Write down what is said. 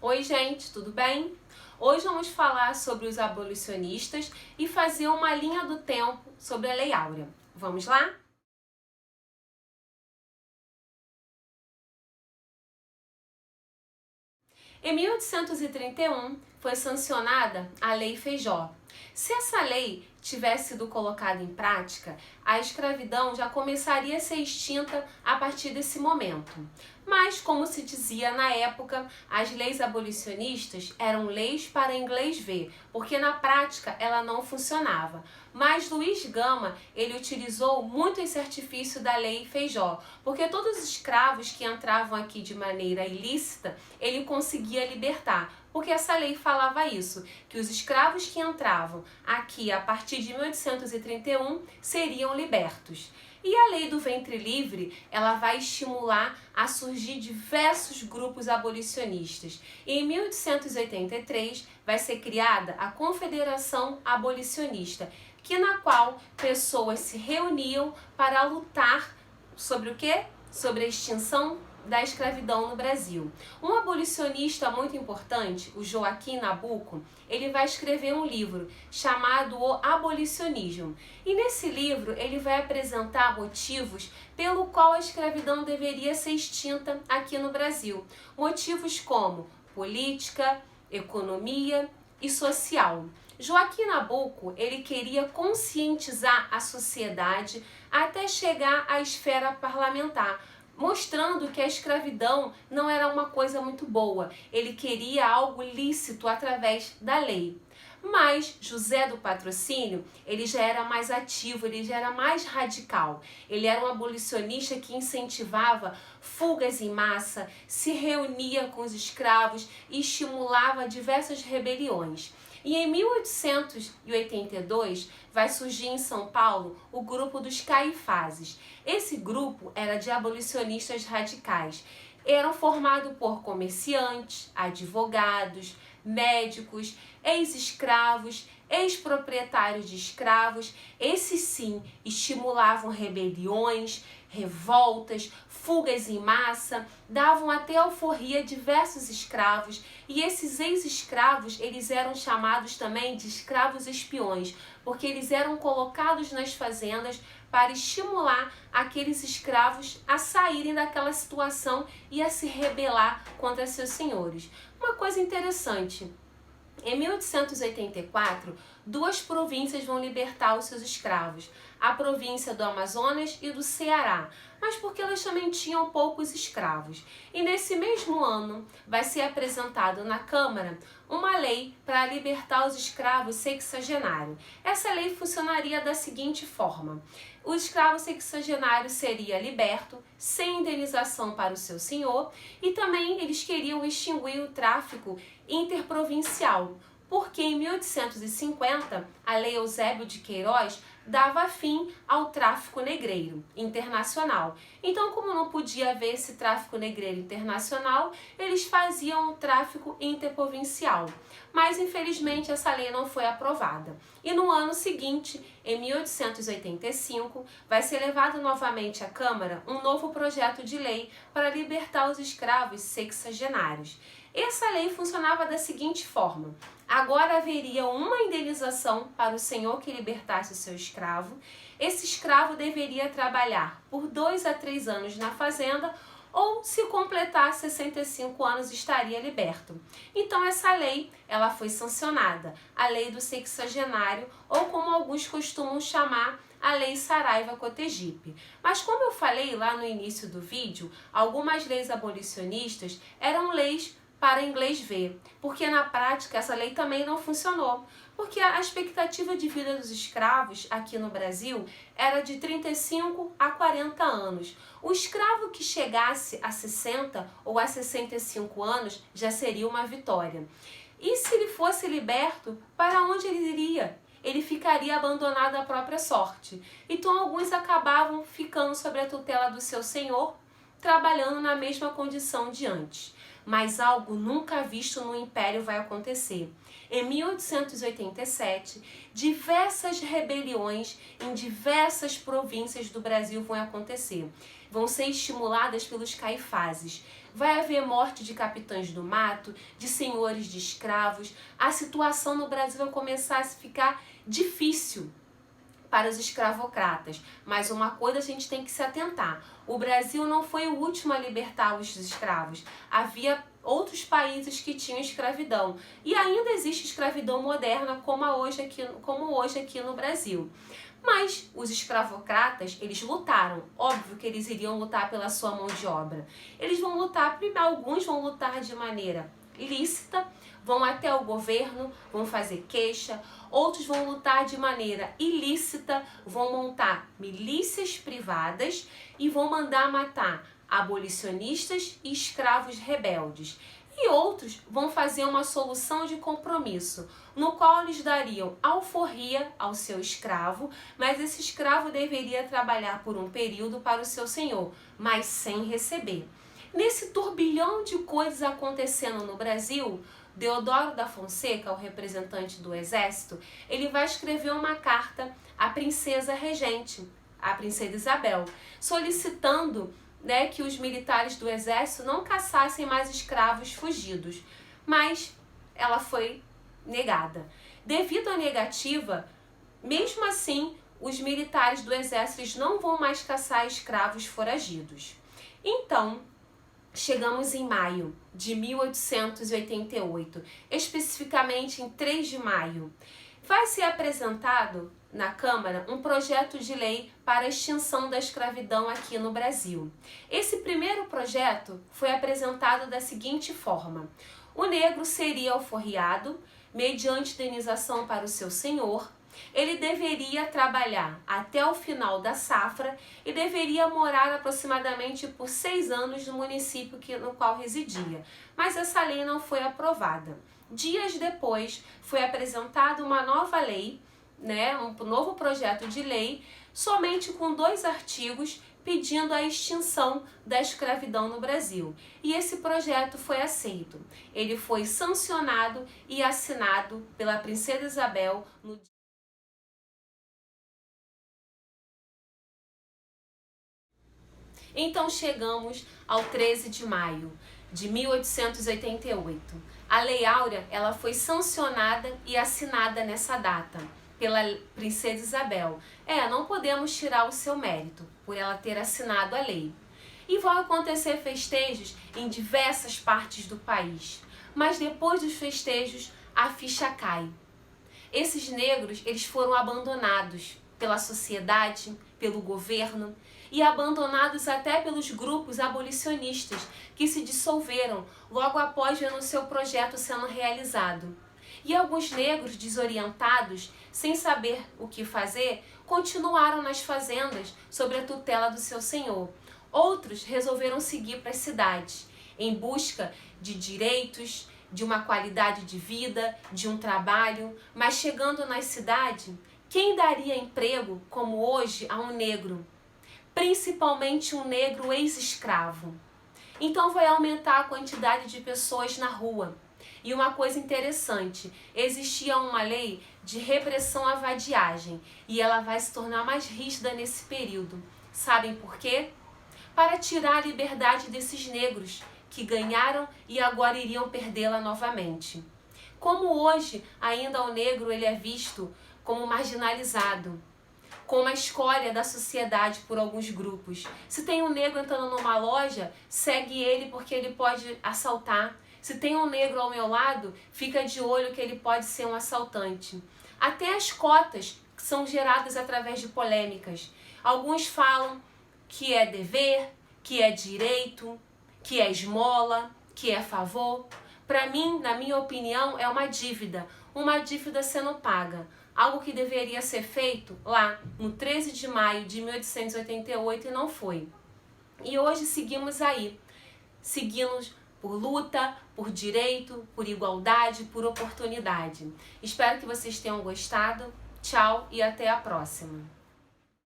Oi gente, tudo bem? Hoje vamos falar sobre os abolicionistas e fazer uma linha do tempo sobre a Lei Áurea. Vamos lá? Em 1831 foi sancionada a Lei Feijó. Se essa lei tivesse sido colocada em prática, a escravidão já começaria a ser extinta a partir desse momento. Mas, como se dizia na época, as leis abolicionistas eram leis para inglês ver, porque na prática ela não funcionava. Mas Luiz Gama, ele utilizou muito esse artifício da Lei Feijó, porque todos os escravos que entravam aqui de maneira ilícita, ele conseguia libertar. Porque essa lei falava isso, que os escravos que entravam aqui a partir de 1831 seriam libertos. E a lei do ventre livre, ela vai estimular a surgir diversos grupos abolicionistas. E em 1883 vai ser criada a Confederação Abolicionista, na qual pessoas se reuniam para lutar sobre o quê? Sobre a extinção da escravidão no Brasil. Um abolicionista muito importante, o Joaquim Nabuco, ele vai escrever um livro chamado O Abolicionismo. E nesse livro ele vai apresentar motivos pelo qual a escravidão deveria ser extinta aqui no Brasil. Motivos como política, economia e social. Joaquim Nabuco, ele queria conscientizar a sociedade até chegar à esfera parlamentar, mostrando que a escravidão não era uma coisa muito boa. Ele queria algo lícito através da lei. Mas José do Patrocínio, ele já era mais ativo, ele já era mais radical. Ele era um abolicionista que incentivava fugas em massa, se reunia com os escravos e estimulava diversas rebeliões. E em 1882 vai surgir em São Paulo o grupo dos Caifazes. Esse grupo era de abolicionistas radicais. Eram formados por comerciantes, advogados, médicos, ex-escravos, ex-proprietários de escravos. Esses sim estimulavam rebeliões, revoltas, fugas em massa, davam até alforria a diversos escravos, e esses ex-escravos, eles eram chamados também de escravos espiões, porque eles eram colocados nas fazendas para estimular aqueles escravos a saírem daquela situação e a se rebelar contra seus senhores. Uma coisa interessante, em 1884, duas províncias vão libertar os seus escravos, a província do Amazonas e do Ceará, mas porque elas também tinham poucos escravos. E nesse mesmo ano vai ser apresentado na Câmara uma lei para libertar os escravos sexagenários. Essa lei funcionaria da seguinte forma: o escravo sexagenário seria liberto sem indenização para o seu senhor, e também eles queriam extinguir o tráfico interprovincial, porque em 1850 a Lei Eusébio de Queiroz dava fim ao tráfico negreiro internacional. Então, como não podia haver esse tráfico negreiro internacional, eles faziam o tráfico interprovincial. Mas, infelizmente, essa lei não foi aprovada. E no ano seguinte, em 1885, vai ser levado novamente à Câmara um novo projeto de lei para libertar os escravos sexagenários. Essa lei funcionava da seguinte forma: agora haveria uma indenização para o senhor que libertasse o seu escravo. Esse escravo deveria trabalhar por 2 a 3 anos na fazenda, ou se completar 65 anos estaria liberto. Então essa lei, ela foi sancionada, a lei do sexagenário, ou como alguns costumam chamar, a Lei Saraiva-Cotegipe. Mas como eu falei lá no início do vídeo, algumas leis abolicionistas eram leis para inglês ver, porque na prática essa lei também não funcionou, porque a expectativa de vida dos escravos aqui no Brasil era de 35 a 40 anos. O escravo que chegasse a 60 ou a 65 anos já seria uma vitória. E se ele fosse liberto, para onde ele iria? Ele ficaria abandonado à própria sorte. Então alguns acabavam ficando sob a tutela do seu senhor, trabalhando na mesma condição de antes. Mas algo nunca visto no Império vai acontecer. Em 1887, diversas rebeliões em diversas províncias do Brasil vão acontecer. Vão ser estimuladas pelos caifazes. vai haver morte de capitães do mato, de senhores de escravos. A situação no Brasil vai começar a ficar difícil para os escravocratas. Mas uma coisa a gente tem que se atentar: o Brasil não foi o último a libertar os escravos. Havia outros países que tinham escravidão. E ainda existe escravidão moderna como hoje aqui no Brasil. Mas os escravocratas, eles lutaram. Óbvio que eles iriam lutar pela sua mão de obra. Eles vão lutar, alguns vão lutar de maneira ilícita, vão até o governo, vão fazer queixa. Outros vão lutar de maneira ilícita, vão montar milícias privadas e vão mandar matar abolicionistas e escravos rebeldes. E outros vão fazer uma solução de compromisso, no qual eles dariam alforria ao seu escravo, mas esse escravo deveria trabalhar por um período para o seu senhor, mas sem receber. Nesse turbilhão de coisas acontecendo no Brasil, Deodoro da Fonseca, o representante do exército, ele vai escrever uma carta à princesa regente, à princesa Isabel, solicitando que os militares do exército não caçassem mais escravos fugidos, mas ela foi negada. Devido à negativa, mesmo assim, os militares do exército não vão mais caçar escravos foragidos. Então, chegamos em maio de 1888, especificamente em 3 de maio. Vai ser apresentado na Câmara um projeto de lei para a extinção da escravidão aqui no Brasil. Esse primeiro projeto foi apresentado da seguinte forma: o negro seria alforriado mediante indenização para o seu senhor. Ele deveria trabalhar até o final da safra e deveria morar aproximadamente por 6 anos no município no qual residia. Mas essa lei não foi aprovada. Dias depois, foi apresentada uma nova lei, um novo projeto de lei, somente com 2 artigos pedindo a extinção da escravidão no Brasil. E esse projeto foi aceito. Ele foi sancionado e assinado pela princesa Isabel no Então chegamos ao 13 de maio de 1888. A Lei Áurea ela foi sancionada e assinada nessa data pela princesa Isabel. Não podemos tirar o seu mérito por ela ter assinado a lei. E vão acontecer festejos em diversas partes do país. Mas depois dos festejos, a ficha cai. Esses negros eles foram abandonados pela sociedade, pelo governo e abandonados até pelos grupos abolicionistas que se dissolveram logo após ver o seu projeto sendo realizado. E alguns negros desorientados, sem saber o que fazer, continuaram nas fazendas sob a tutela do seu senhor. Outros resolveram seguir para as cidades, em busca de direitos, de uma qualidade de vida, de um trabalho, mas chegando na cidade, quem daria emprego como hoje a um negro? Principalmente um negro ex-escravo. Então vai aumentar a quantidade de pessoas na rua. E uma coisa interessante, existia uma lei de repressão à vadiagem e ela vai se tornar mais rígida nesse período. Sabem por quê? Para tirar a liberdade desses negros que ganharam e agora iriam perdê-la novamente. Como hoje ainda o negro ele é visto como marginalizado, como a escória da sociedade por alguns grupos. Se tem um negro entrando numa loja, segue ele porque ele pode assaltar. Se tem um negro ao meu lado, fica de olho que ele pode ser um assaltante. Até as cotas que são geradas através de polêmicas. Alguns falam que é dever, que é direito, que é esmola, que é favor. Para mim, na minha opinião, é uma dívida sendo paga. Algo que deveria ser feito lá no 13 de maio de 1888 e não foi. E hoje seguimos aí. Seguimos por luta, por direito, por igualdade, por oportunidade. Espero que vocês tenham gostado. Tchau e até a próxima.